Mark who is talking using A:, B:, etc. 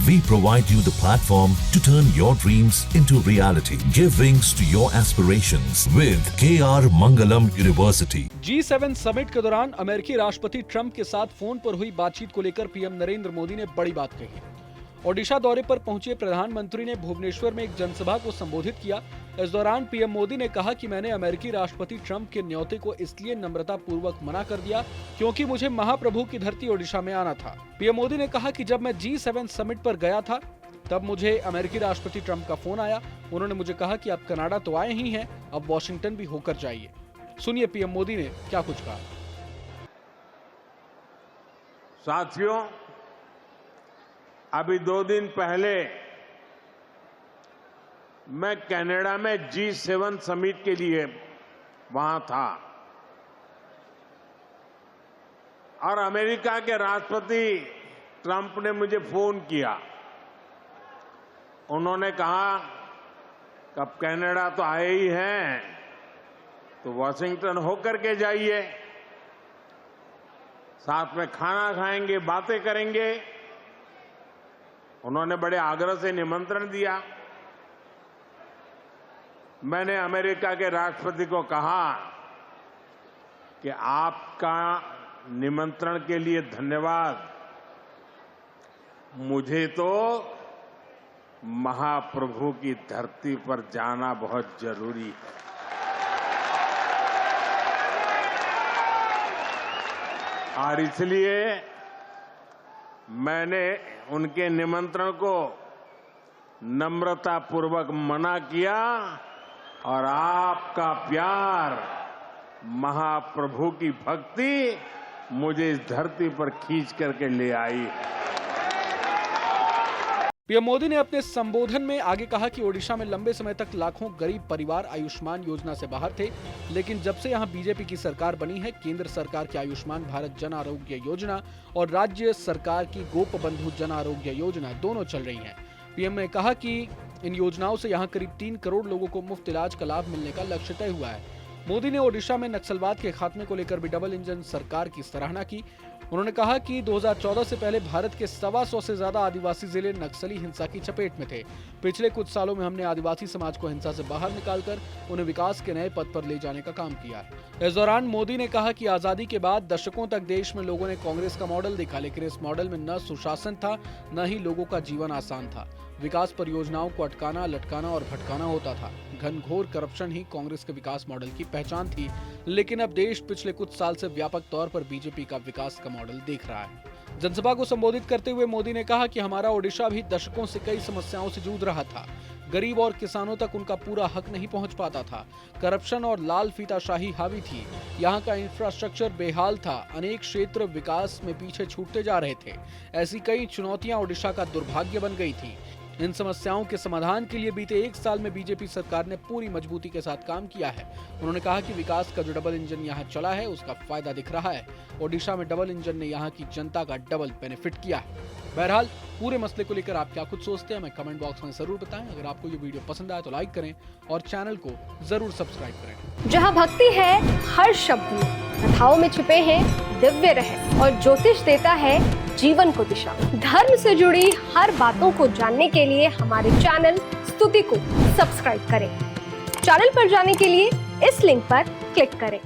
A: We provide you the platform to turn your dreams into reality. Give wings to your aspirations with KR Mangalam University.
B: G7 summit के दौरान अमेरिकी राष्ट्रपति Trump के साथ phone पर हुई बातचीत को लेकर पीएम नरेंद्र मोदी ने बड़ी बात कही। ओडिशा दौरे पर पहुंचे प्रधानमंत्री ने भुवनेश्वर में एक जनसभा को संबोधित किया। इस दौरान पीएम मोदी ने कहा कि मैंने अमेरिकी राष्ट्रपति ट्रंप के न्योते को इसलिए नम्रता पूर्वक मना कर दिया क्योंकि मुझे महाप्रभु की धरती ओडिशा में आना था। पीएम मोदी ने कहा कि जब मैं G7 समिट पर गया था तब मुझे अमेरिकी राष्ट्रपति ट्रंप का फोन आया। उन्होंने मुझे कहा कि आप कनाडा तो आए ही हैं, अब वॉशिंगटन भी होकर जाइए। सुनिए पीएम मोदी ने क्या कुछ कहा।
C: साथियों, अभी 2 दिन पहले मैं कनाडा में G7 समिट के लिए वहां था और अमेरिका के राष्ट्रपति ट्रंप ने मुझे फोन किया। उन्होंने कहा कि अब कनाडा तो आए ही हैं तो वॉशिंगटन होकर के जाइए, साथ में खाना खाएंगे, बातें करेंगे। उन्होंने बड़े आग्रह से निमंत्रण दिया। मैंने अमेरिका के राष्ट्रपति को कहा कि आपका निमंत्रण के लिए धन्यवाद, मुझे तो महाप्रभु की धरती पर जाना बहुत जरूरी है। और इसलिए मैंने उनके निमंत्रण को नम्रतापूर्वक मना किया और आपका प्यार, महाप्रभु की भक्ति मुझे इस धरती पर खींच करके ले आई।
B: पीएम मोदी ने अपने संबोधन में आगे कहा कि ओडिशा में लंबे समय तक लाखों गरीब परिवार आयुष्मान योजना से बाहर थे, लेकिन जब से यहां बीजेपी की सरकार बनी है, केंद्र सरकार की आयुष्मान भारत जन आरोग्य योजना और राज्य सरकार की गोप बंधु जन आरोग्य योजना दोनों चल रही हैं। पीएम ने कहा कि इन योजनाओं से यहां करीब 3 करोड़ लोगों को मुफ्त इलाज का लाभ मिलने का लक्ष्य तय हुआ है। मोदी ने ओडिशा में नक्सलवाद के खात्मे को लेकर भी डबल इंजन सरकार की सराहना की। उन्होंने कहा कि 2014 से पहले भारत के 125 से ज्यादा आदिवासी जिले नक्सली हिंसा की चपेट में थे। पिछले कुछ सालों में हमने आदिवासी समाज को हिंसा से बाहर निकालकर उन्हें विकास के नए पथ पर ले जाने का काम किया। इस दौरान मोदी ने कहा कि आजादी के बाद दशकों तक देश में लोगों ने कांग्रेस का मॉडल देखा, लेकिन इस मॉडल में न सुशासन था, न ही लोगों का जीवन आसान था। विकास परियोजनाओं को अटकाना, लटकाना और भटकाना होता था। घनघोर करप्शन ही कांग्रेस के विकास मॉडल की पहचान थी, लेकिन अब देश पिछले कुछ साल से व्यापक तौर पर बीजेपी का विकास का मॉडल देख रहा है। जनसभा को संबोधित करते हुए मोदी ने कहा कि हमारा ओडिशा भी दशकों से कई समस्याओं से जूझ रहा था। गरीब और किसानों तक उनका पूरा हक नहीं पहुंच पाता था। करप्शन और लाल फीताशाही हावी थी। यहाँ का इंफ्रास्ट्रक्चर बेहाल था। अनेक क्षेत्र विकास में पीछे छूटते जा रहे थे। ऐसी कई चुनौतियां ओडिशा का दुर्भाग्य बन गई थी। इन समस्याओं के समाधान के लिए बीते 1 साल में बीजेपी सरकार ने पूरी मजबूती के साथ काम किया है। उन्होंने कहा कि विकास का जो डबल इंजन यहाँ चला है उसका फायदा दिख रहा है। ओडिशा में डबल इंजन ने यहाँ की जनता का डबल बेनिफिट किया है। बहरहाल पूरे मसले को लेकर आप क्या कुछ सोचते हैं, हमें कमेंट बॉक्स में जरूर बताएं। अगर आपको ये वीडियो पसंद आए तो लाइक करें और चैनल को जरूर सब्सक्राइब करें।
D: जहाँ भक्ति है हर शब्द में, कथाओं में छिपे हैं दिव्य रहस्य और ज्योतिष देता है जीवन को दिशा। धर्म से जुड़ी हर बातों को जानने के लिए हमारे चैनल स्तुति को सब्सक्राइब करें। चैनल पर जाने के लिए इस लिंक पर क्लिक करें।